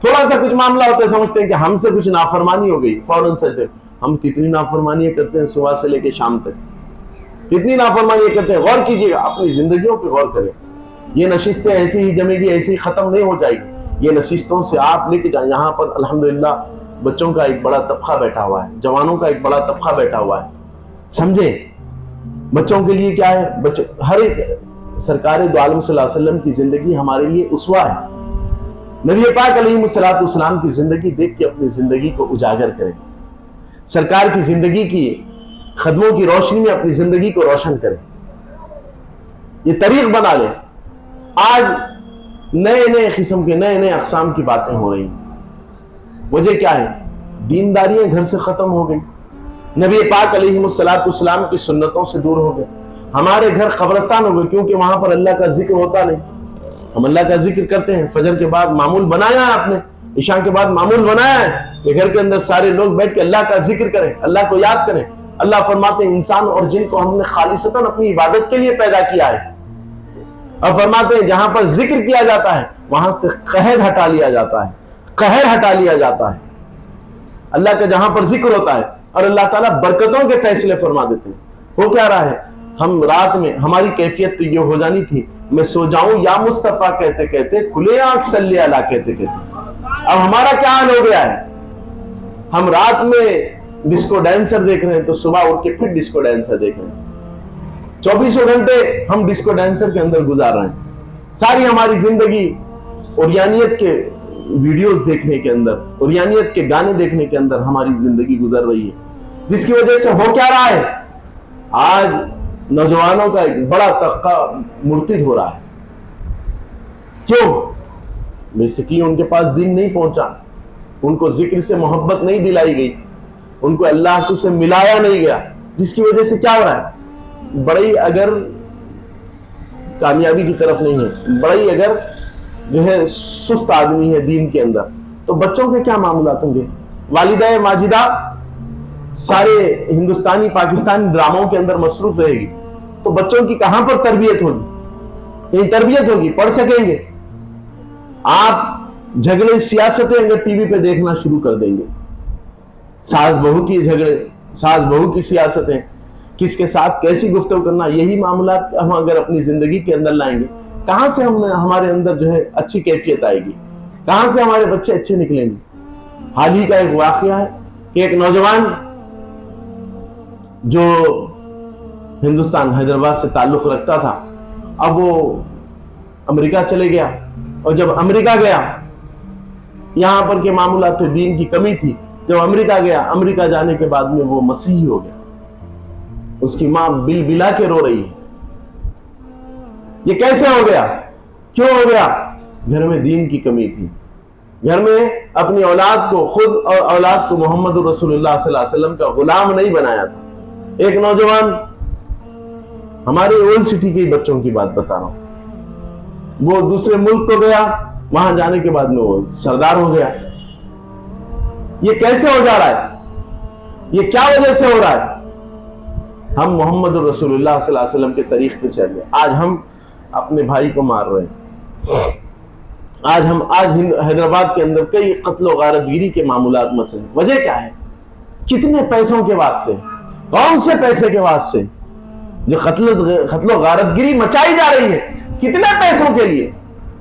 تھوڑا سا کچھ معاملہ ہوتا ہے سمجھتے ہیں کہ ہم سے کچھ نافرمانی ہو گئی، فوراً سجدے۔ ہم کتنی نافرمانیاں کرتے ہیں صبح سے لے کے شام تک، کتنی نافرمانیاں کرتے ہیں۔ غور کیجیے گا، اپنی زندگیوں پہ غور کریں۔ یہ نشستیں ایسی ہی جمے گی، ایسی ہی ختم نہیں ہو جائے گی، یہ نشستوں سے آپ لے کے جائیں۔ یہاں پر الحمدللہ بچوں کا ایک بڑا طبقہ بیٹھا ہوا ہے، جوانوں کا ایک بڑا طبقہ بیٹھا ہوا ہے، سمجھیں بچوں کے لیے کیا ہے۔ بچے ہر ایک، سرکار دو عالم صلی اللہ علیہ وسلم کی زندگی ہمارے لیے اسوہ ہے۔ نبی پاک علیہ السلام کی زندگی دیکھ کے اپنی زندگی کو اجاگر کریں، سرکار کی زندگی کی قدموں کی روشنی میں اپنی زندگی کو روشن کریں، یہ طریق بنا لیں۔ آج نئے قسم کے، نئے اقسام کی باتیں ہو رہی ہیں، وجہ کیا ہے؟ دینداریاں گھر سے ختم ہو گئی، نبی پاک علیہ السلام کی سنتوں سے دور ہو گئے، ہمارے گھر قبرستان ہو گئے، کیونکہ وہاں پر اللہ کا ذکر ہوتا نہیں۔ ہم اللہ کا ذکر کرتے ہیں، فجر کے بعد معمول بنایا ہے، آپ نے عشاء کے بعد معمول بنایا ہے کہ گھر کے اندر سارے لوگ بیٹھ کے اللہ کا ذکر کریں، اللہ کو یاد کریں۔ اللہ فرماتے ہیں انسان اور جن کو ہم نے خالصتاً اپنی عبادت کے لیے پیدا کیا ہے، اور فرماتے ہیں جہاں پر ذکر کیا جاتا ہے وہاں سے قہر ہٹا لیا جاتا ہے، قہر ہٹا لیا جاتا ہے۔ اللہ کا جہاں پر ذکر ہوتا ہے اور اللہ تعالیٰ برکتوں کے فیصلے فرما دیتے ہیں۔ ہو کیا رہا ہے؟ ہم رات میں، ہماری کیفیت تو یہ ہو جانی تھی، میں سو جاؤں یا مصطفیٰ کہتے کہتے، کھلے آنکھ صلی اللہ کہتے کہتے۔ اب ہمارا کیا حال ہو گیا ہے؟ ہم رات میں ڈسکو ڈینسر دیکھ رہے ہیں تو صبح اٹھ کے پھر ڈسکو ڈینسر دیکھ رہے ہیں، 24 گھنٹے ہم ڈسکو ڈینسر کے اندر گزار رہے ہیں۔ ساری ہماری زندگی اوریانیت کے ویڈیوز دیکھنے کے اندر، اوریانیت کے گانے دیکھنے کے اندر ہماری زندگی گزر رہی ہے، جس کی وجہ سے ہو کیا رہا ہے؟ آج نوجوانوں کا ایک بڑا طبقہ مرتد ہو رہا ہے۔ کیوں؟ بیسیکلی ان کے پاس دین نہیں پہنچا، ان کو ذکر سے محبت نہیں دلائی گئی، ان کو اللہ کو سے ملایا نہیں گیا، جس کی وجہ سے کیا ہو رہا ہے؟ بڑی اگر کامیابی کی طرف نہیں ہے، بڑی اگر جو ہے سست آدمی ہے دین کے اندر، تو بچوں کے کیا معاملات ہوں گے؟ والدہ ماجدہ سارے ہندوستانی پاکستانی ڈراموں کے اندر مصروف رہے گی، تو بچوں کی کہاں پر تربیت ہوگی؟ یہی تربیت ہوگی، پڑھ سکیں گے؟ آپ جھگڑے سیاستیں اگر ٹی وی پہ دیکھنا شروع کر دیں گے، ساس بہو کی جھگڑے، ساس بہو کی سیاستیں، کس کے ساتھ کیسی گفتگو کرنا، یہی معاملات ہم اگر اپنی زندگی کے اندر لائیں گے، کہاں سے ہمارے اندر جو ہے اچھی کیفیت آئے گی؟ کہاں سے ہمارے بچے اچھے نکلیں گے؟ حال ہی کا ایک واقعہ ہے کہ ایک نوجوان جو ہندوستان حیدرآباد سے تعلق رکھتا تھا، اب وہ امریکہ چلے گیا، اور جب امریکہ گیا، یہاں پر کے معاملات تھے، دین کی کمی تھی، جب امریکہ گیا، امریکہ جانے کے بعد میں وہ مسیحی ہو گیا، اس کی ماں بل بلا کے رو رہی ہے، یہ کیسے ہو گیا، کیوں ہو گیا؟ گھر میں دین کی کمی تھی، گھر میں اپنی اولاد کو، خود اور اولاد کو محمد رسول اللہ صلی اللہ علیہ وسلم کا غلام نہیں بنایا تھا۔ ایک نوجوان، ہمارے اولڈ سٹی کے بچوں کی بات بتا رہا ہوں، وہ دوسرے ملک کو گیا، وہاں جانے کے بعد میں وہ سردار ہو گیا۔ یہ کیسے ہو جا رہا ہے؟ یہ کیا وجہ سے ہو رہا ہے؟ ہم محمد رسول اللہ صلی اللہ علیہ وسلم کے طریق پہ چل گئے۔ آج ہم اپنے بھائی کو مار رہے ہیں، آج حیدرآباد کے اندر کئی قتل و غارت گیری کے معاملات مچ رہے ہیں۔ وجہ کیا ہے؟ کتنے پیسوں کے واسطے، کون سے پیسے کے واسطے جو قتل و غارت گیری مچائی جا رہی ہے؟ کتنے پیسوں کے لیے؟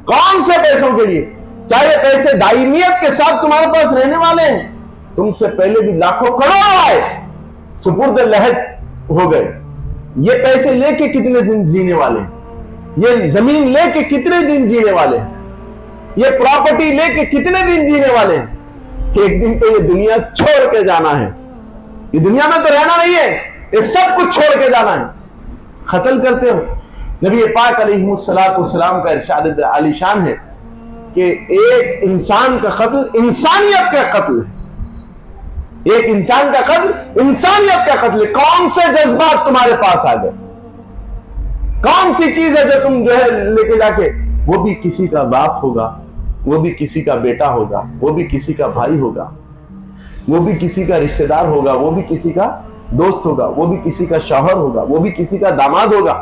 کون سے پیسوں کے لیے؟ چاہے پیسے دائمیت کے ساتھ تمہارے پاس رہنے والے ہیں، تم سے پہلے بھی لاکھوں کروڑوں آئے، سپرد لہت ہو گئے۔ یہ پیسے لے کے کتنے دن جینے والے ہیں؟ یہ زمین لے کے کتنے دن جینے والے ہیں؟ یہ پراپرٹی لے کے کتنے دن جینے والے ہیں؟ ایک دن تو یہ دنیا چھوڑ کے جانا ہے، یہ دنیا میں تو رہنا نہیں ہے، یہ سب کچھ چھوڑ کے جانا ہے۔ قتل کرتے ہو۔ نبی پاک علیہ السلام کا ارشاد عالی شان ہے کہ ایک انسان کا قتل انسانیت کا قتل ہے، ایک انسان کا قتل انسانیت کا قتل ہے۔ کون سے جذبات تمہارے پاس آ گئے؟ کون سی چیز ہے جو تم جو ہے لے کے جا کے، وہ بھی کسی کا باپ ہوگا، وہ بھی کسی کا بیٹا ہوگا، وہ بھی کسی کا بھائی ہوگا، وہ بھی کسی کا رشتہ دار ہوگا، وہ بھی کسی کا دوست ہوگا، وہ بھی کسی کا شوہر ہوگا، وہ بھی کسی کا داماد ہوگا۔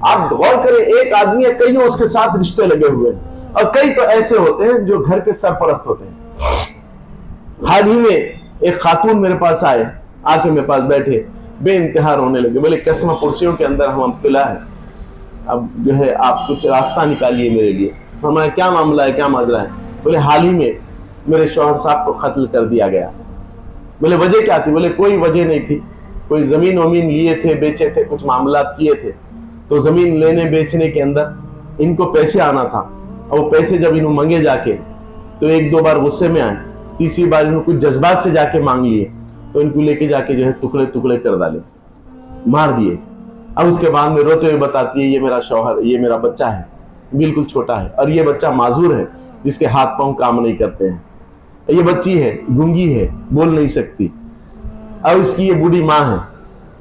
آپ غور کریں، ایک آدمی ہے، کئی اس کے ساتھ رشتے لگے ہوئے ہیں، اور کئی تو ایسے ہوتے ہیں جو گھر کے سرپرست ہوتے ہیں۔ حال ہی میں ایک خاتون میرے پاس آئے، آ کے میرے پاس بیٹھے، بے انتہا رونے لگے، بولے قسمہ پرسیوں کے اندر ہم ابتلا ہے، اب جو ہے آپ کچھ راستہ نکالیے میرے لیے۔ فرمایا کیا معاملہ ہے، کیا ماجرا ہے؟ بولے حال ہی میں میرے شوہر صاحب کو قتل کر دیا گیا۔ بولے وجہ کیا تھی؟ بولے کوئی وجہ نہیں تھی، کوئی زمین ومین لیے تھے، بیچے تھے، کچھ معاملات کیے تھے، تو زمین لینے بیچنے کے اندر ان کو پیسے آنا تھا، اور وہ پیسے جب انہوں منگے جا کے تو ایک دو بار غصے میں آئے، تیسری بار انہوں کچھ جذبات سے جا کے مانگ لیے، تو ان کو لے کے جا کے جو ہے ٹکڑے ٹکڑے کر ڈالے، مار دیے۔ اب اس کے بعد میں روتے ہوئے بتاتی ہے یہ میرا شوہر، یہ میرا بچہ ہے، بالکل چھوٹا ہے، اور یہ بچہ معذور ہے جس کے ہاتھ پاؤں کام نہیں کرتے ہیں، یہ بچی ہے، گونگی ہے، بول نہیں سکتی، اور اس کی یہ بوڑھی ماں ہے،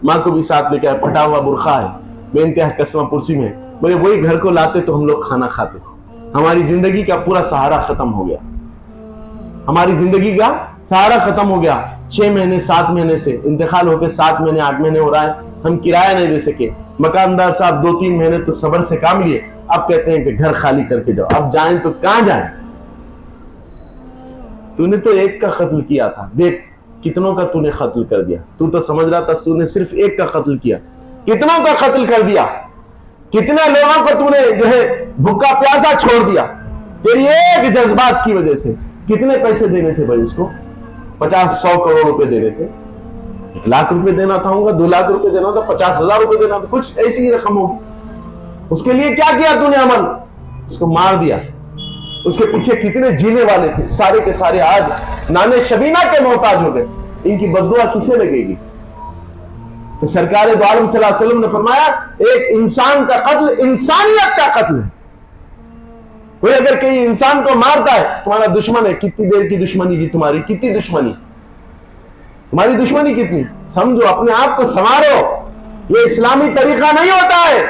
ماں کو بھی ساتھ لے کے آئے، پھٹا ہوا برقع ہے، بے انتہا قسمہ پرسی میں۔ بولے وہی گھر کو لاتے تو ہم لوگ کھانا کھاتے، ہماری زندگی کا پورا سہارا ختم ہو گیا، ہماری زندگی کا سہارا ختم ہو گیا۔ 6 مہینے 7 مہینے سے انتقال ہو کے 7 مہینے 8 مہینے ہو رہا ہے، ہم کرایہ نہیں دے سکے، مکاندار صاحب 2-3 مہینے تو صبر سے کام لیے، اب کہتے ہیں کہ گھر خالی کر کے جاؤ، اب جائیں تو کہاں جائیں؟ تو نے تو ایک کا قتل کیا تھا، دیکھ کتنوں کا تو نے قتل کر دیا۔ تو تو سمجھ رہا تھا تو نے صرف ایک کا قتل کیا، کتنوں کا قتل کر دیا، کتنے لوگوں کو تو نے جو ہے بھوکا پیاسا چھوڑ دیا تیری ایک جذبات کی وجہ سے۔ کتنے پیسے دینے تھے بھائی اس کو؟ 50-100 کروڑ روپے دینے تھے، 1 لاکھ روپے دینا تھا، 2 لاکھ روپے دینا تھا، 50,000 روپے دینا تھا، کچھ ایسی ہی رقم ہوگی۔ اس کے لیے کیا کیا تو نے عمل؟ اس کو مار دیا۔ اس کے پیچھے کتنے جینے والے تھے، سارے کے سارے آج نانے شبینہ کے محتاج ہو گئے، ان کی بددعا کسے لگے گی؟ تو سرکار دو عالم صلی اللہ علیہ وسلم نے فرمایا ایک انسان کا قتل انسانیت کا قتل ہے۔ کوئی اگر کئی انسان کو مارتا ہے، تمہارا دشمن ہے، کتنی دیر کی دشمنی جی تمہاری، کتنی دشمنی، تمہاری دشمنی کتنی؟ سمجھو، اپنے آپ کو سنوارو، یہ اسلامی طریقہ نہیں ہوتا ہے۔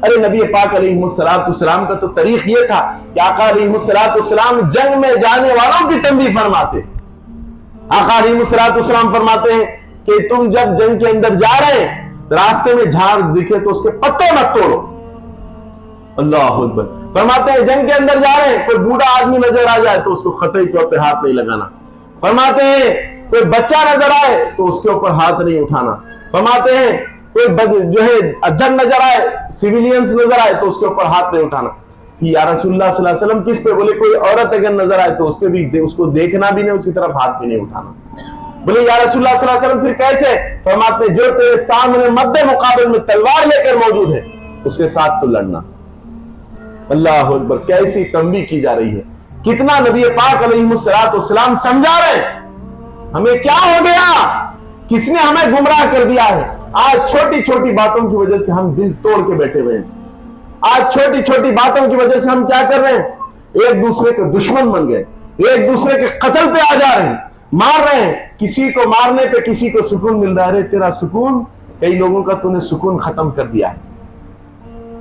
ارے نبی پاک علیہ السلام کا تو طریق یہ تھا کہ آقا علیہ السلام جنگ میں جانے والوں کی تنبیہ فرماتے۔ آقا علیہ السلام فرماتے ہیں کہ تم جب جنگ کے اندر جا رہے ہیں، راستے میں جھاڑ دکھے تو اس کے پتے مت توڑو۔ اللہ اکبر۔ فرماتے ہیں جنگ کے اندر جا رہے ہیں، کوئی بوڑھا آدمی نظر آ جائے تو اس کو قطعی طور پہ ہاتھ نہیں لگانا۔ فرماتے ہیں کوئی بچہ نظر آئے تو اس کے اوپر ہاتھ نہیں اٹھانا۔ فرماتے ہیں کوئی جو ہے ادھر نظر آئے، سیویلینز نظر آئے تو اس کے اوپر ہاتھ نہیں اٹھانا۔ یا رسول اللہ صلی اللہ علیہ وسلم کس پہ؟ بولے کوئی عورت اگر نظر آئے تو اس پہ بھی، اس کو دیکھنا بھی نہیں، اس کی طرف ہاتھ بھی نہیں اٹھانا۔ بولے یا رسول اللہ صلی اللہ علیہ وسلم پھر کیسے؟ فرماتے ہیں جو تیرے سامنے مد مقابل میں تلوار لے کر موجود ہے اس کے ساتھ تو لڑنا۔ اللہ اکبر، کیسی تنبیہ کی جا رہی ہے، کتنا نبی پاک علیہ السلام سمجھا رہے ہیں۔ ہمیں کیا ہو گیا؟ کس نے ہمیں گمراہ کر دیا ہے؟ آج چھوٹی چھوٹی باتوں کی وجہ سے ہم دل توڑ کے بیٹھے ہوئے ہیں. آج چھوٹی چھوٹی باتوں کی وجہ سے ہم کیا کر رہے ہیں؟ ایک دوسرے کے دشمن بن گئے, ایک دوسرے کے قتل پہ آ جا رہے ہیں, مار رہے ہیں. کسی کو مارنے پہ کسی کو سکون مل رہا ہے. تیرا سکون, کئی لوگوں کا تو نے سکون ختم کر دیا ہے,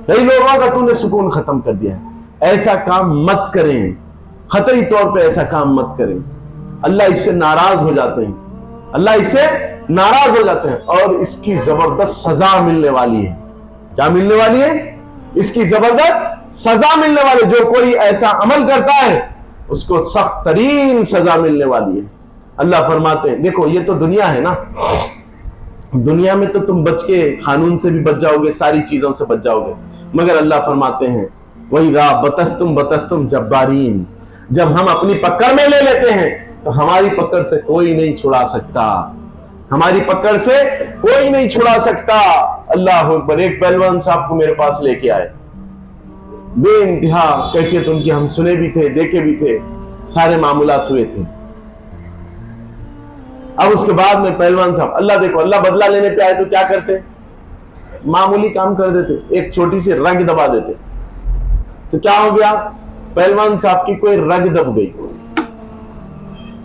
کئی لوگوں کا تو نے سکون ختم کر دیا ہے. ایسا کام مت کریں, خطری طور پہ ایسا کام مت کریں. اللہ اس سے ناراض ہو جاتے ہیں, اللہ اس سے ناراض ہو جاتے ہیں, اور اس کی زبردست سزا ملنے والی ہے. کیا ملنے والی ہے؟ اس کی زبردست سزا ملنے والی. جو کوئی ایسا عمل کرتا ہے اس کو سخت ترین سزا ملنے والی ہے. اللہ فرماتے ہیں, دیکھو یہ تو دنیا ہے نا, دنیا میں تو تم بچ کے قانون سے بھی بچ جاؤ گے, ساری چیزوں سے بچ جاؤ گے, مگر اللہ فرماتے ہیں وَإِذَا بَطَشْتُمْ بَطَشْتُمْ جَبَّارِينَ, جب ہم اپنی پکڑ میں لے لیتے ہیں تو ہماری پکڑ سے کوئی نہیں چھڑا سکتا, ہماری پکڑ سے کوئی نہیں چھڑا سکتا. اللہ اکبر. ایک پہلوان صاحب کو میرے پاس لے کے آئے, بے انتہا کیفیت ان کی ہم سنے بھی تھے, دیکھے بھی تھے, سارے معاملات ہوئے تھے. اب اس کے بعد میں پہلوان صاحب, اللہ دیکھو, اللہ بدلہ لینے پہ آئے تو کیا کرتے؟ معمولی کام کر دیتے, ایک چھوٹی سی رگ دبا دیتے. تو کیا ہو گیا؟ پہلوان صاحب کی کوئی رگ دب گئی.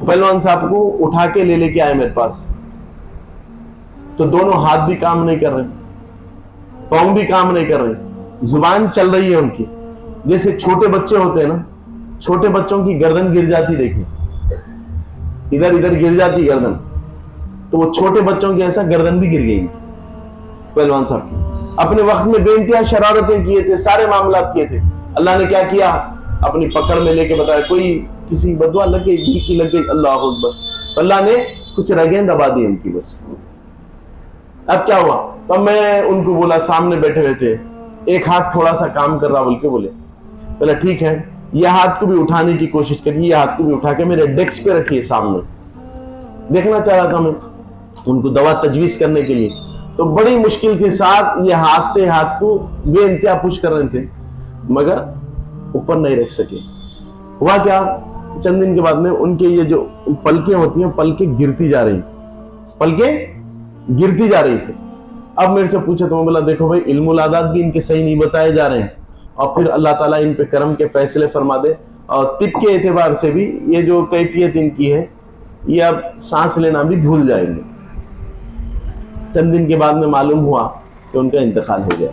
پہلوان صاحب کو اٹھا کے لے کے آئے میرے پاس, تو دونوں ہاتھ بھی کام نہیں کر رہے, پاؤں بھی کام نہیں کر رہے, زبان چل رہی ہے ان کی. جیسے چھوٹے بچے ہوتے ہیں نا, چھوٹے بچوں کی گردن گر جاتی, دیکھیں ادھر ادھر گر جاتی گردن, تو وہ چھوٹے بچوں کی ایسا گردن بھی گر گئی پہلوان صاحب کی. اپنے وقت میں بے انتہا شرارتیں کیے تھے, سارے معاملات کیے تھے. اللہ نے کیا کیا؟ اپنی پکڑ میں لے کے بتایا, کوئی کسی بدوا لگ گئی, دل کی لگ گئی, اللہ اکبر, اللہ نے کچھ رگیں دبا دی ان کی بس. اب کیا ہوا؟ تو میں ان کو بولا, سامنے بیٹھے ہوئے تھے, ایک ہاتھ تھوڑا سا کام کر رہا, بول کے بولے بولا ٹھیک ہے, یہ ہاتھ کو بھی اٹھانے کی کوشش کریے, یہ ہاتھ کو بھی اٹھا کے میرے ڈیسک پہ رکھیے سامنے. دیکھنا چاہ رہا تھا میں ان کو دوا تجویز کرنے کے لیے, تو بڑی مشکل کے ساتھ یہ ہاتھ سے ہاتھ کو بے انتہا پش کر رہے تھے, مگر اوپر نہیں رکھ سکے. ہوا کیا؟ چند دن کے بعد میں ان کے یہ جو پلکیں ہوتی ہیں, پلکیں گرتی جا رہی, پلکیں گرتی جا رہی تھی. اب میرے سے پوچھے تو میں بولا دیکھو بھائی, علم العادات بھی ان کے صحیح نہیں بتائے جا رہے ہیں, اور پھر اللہ تعالیٰ ان پہ کرم کے فیصلے فرما دے, اور طب کے اعتبار سے بھی یہ جو کیفیت ان کی ہے, یہ اب سانس لینا بھی بھول جائیں گے. چند دن کے بعد میں معلوم ہوا کہ ان کا انتقال ہو گیا.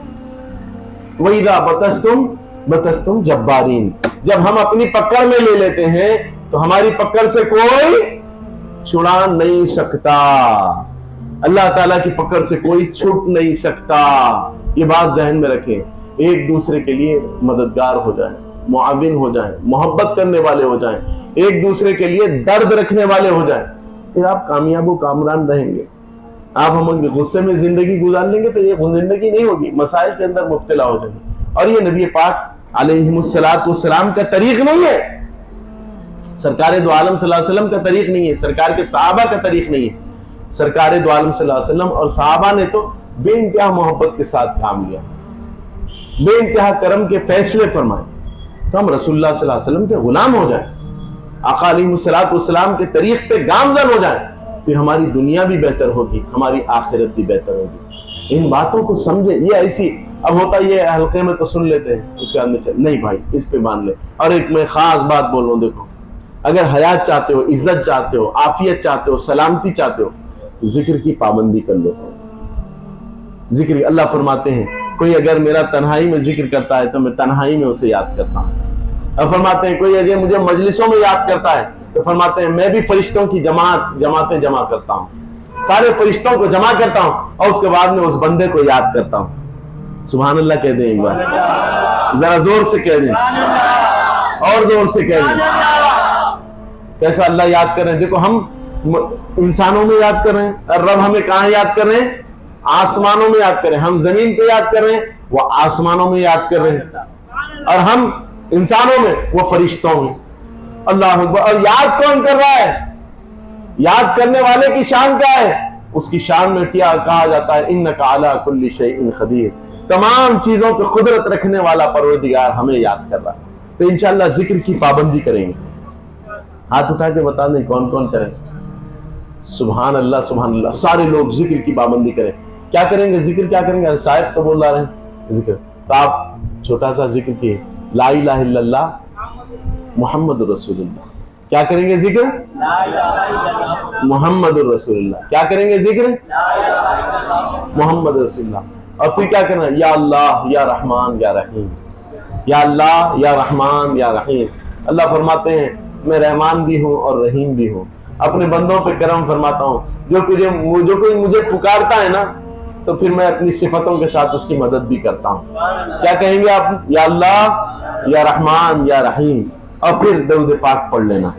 وَإِذَا بَطَشْتُمْ بَطَشْتُمْ جَبَّارِينَ, جب ہم اپنی پکڑ میں لے لیتے ہیں تو ہماری پکڑ سے کوئی چھڑا نہیں سکتا, اللہ تعالیٰ کی پکڑ سے کوئی چھوٹ نہیں سکتا. یہ بات ذہن میں رکھیں, ایک دوسرے کے لیے مددگار ہو جائیں, معاون ہو جائیں, محبت کرنے والے ہو جائیں, ایک دوسرے کے لیے درد رکھنے والے ہو جائیں, پھر آپ کامیاب و کامران رہیں گے. آپ ہم غصے میں زندگی گزار لیں گے تو یہ زندگی نہیں ہوگی, مسائل کے اندر مبتلا ہو جائیں گے. اور یہ نبی پاک علیہ السلام کا طریق نہیں ہے, سرکار دو عالم صلی اللہ علیہ وسلم کا طریق نہیں ہے, سرکار کے صحابہ کا طریق نہیں ہے. سرکار دو عالم صلی اللہ علیہ وسلم اور صحابہ نے تو بے انتہا محبت کے ساتھ کام لیا, بے انتہا کرم کے فیصلے فرمائے. تو ہم رسول اللہ صلی اللہ علیہ وسلم کے غلام ہو جائیں, آقا علیہ السلام کے طریق پہ گامزن ہو جائیں, پھر ہماری دنیا بھی بہتر ہوگی, ہماری آخرت بھی بہتر ہوگی. ان باتوں کو سمجھے. یہ ایسی اب ہوتا یہ حلقے میں تو سن لیتے ہیں, اس کے بعد میں نہیں بھائی اس پہ مان لے. اور ایک میں خاص بات بول رہا ہوں, دیکھو اگر حیات چاہتے ہو, عزت چاہتے ہو, عافیت چاہتے ہو, سلامتی چاہتے ہو, ذکر کی پابندی کر لو. ذکر, اللہ فرماتے ہیں کوئی اگر میرا تنہائی میں ذکر کرتا ہے تو میں تنہائی میں اسے یاد کرتا ہوں. اور فرماتے ہیں کوئی اگر مجھے مجلسوں میں یاد کرتا ہے تو فرماتے ہیں میں بھی فرشتوں کی جماعتیں جمع کرتا ہوں, سارے فرشتوں کو جمع کرتا ہوں, اور اس کے بعد میں اس بندے کو یاد کرتا ہوں. سبحان اللہ کہہ دیں ایک بار, ذرا زور سے کہہ دیں, اور زور سے کہہ دیں. کیسا اللہ یاد کر رہے ہیں؟ دیکھو ہم انسانوں میں یاد کر رہے ہیں, اور رب ہمیں کہاں یاد کر رہے ہیں؟ آسمانوں میں یاد کر رہے ہیں. ہم زمین پہ یاد کر رہے ہیں, وہ آسمانوں میں یاد کر رہے ہیں, اور ہم انسانوں میں, وہ فرشتوں میں. اللہ اکبر. اور یاد کون کر رہا ہے؟ یاد کرنے والے کی شان کیا ہے؟ اس کی شان میں کیا کہا جاتا ہے, انک علی کل شیء قدیر, تمام چیزوں پہ قدرت رکھنے والا پروردگار ہمیں یاد کر رہا ہے. تو انشاءاللہ ذکر کی پابندی کریں گے. ہاتھ اٹھا کے بتا دیں کون کون کریں. سبحان اللہ سبحان اللہ. سارے لوگ ذکر کی پابندی کریں. کیا کریں گے ذکر؟ کیا کریں گے؟ صاحب تو بول رہے ہیں ذکر، تو آپ چھوٹا سا ذکر کیے، لا الہ الا اللہ محمد رسول اللہ. کیا کریں گے ذکر؟ محمد رسول اللہ. کیا کریں گے ذکر؟ محمد رسول اللہ. اور پھر کیا کرنا ہے؟ یا اللہ یا رحمان یا رحیم، یا اللہ یا رحمان یا رحیم. اللہ فرماتے ہیں میں رحمان بھی ہوں اور رحیم بھی ہوں، اپنے بندوں پہ کرم فرماتا ہوں. جو کوئی مجھے پکارتا ہے نا تو پھر میں اپنی صفتوں کے ساتھ اس کی مدد بھی کرتا ہوں. کیا کہیں گے آپ؟ یا اللہ یا رحمان یا رحیم، اور پھر درود پاک پڑھ لینا.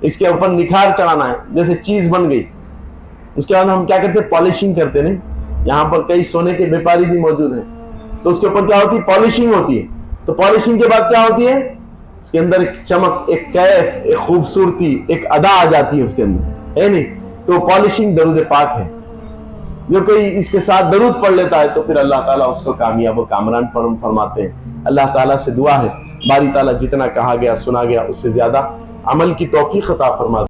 اس کے اوپر نکھار چڑھانا ہے. جیسے چیز بن گئی، اس کے بعد ہم کیا کرتے ہیں؟ پالشنگ کرتے ہیں. یہاں پر کئی سونے کے بیپاری بھی موجود ہیں، تو اس کے اوپر کیا ہوتی ہے؟ پالشنگ ہوتی ہے. تو پالشنگ کے بعد کیا ہوتی ہے؟ اس کے اندر ایک چمک، ایک کیف، ایک خوبصورتی، ایک ادا آ جاتی ہے اس کے اندر، ہے نہیں؟ تو پالشنگ درود پاک ہے. جو کوئی اس کے ساتھ درود پڑھ لیتا ہے تو پھر اللہ تعالیٰ اس کو کامیاب و کامران فرماتے ہیں. اللہ تعالیٰ سے دعا ہے باری تعالیٰ جتنا کہا گیا سنا گیا اس سے زیادہ عمل کی توفیق عطا فرما.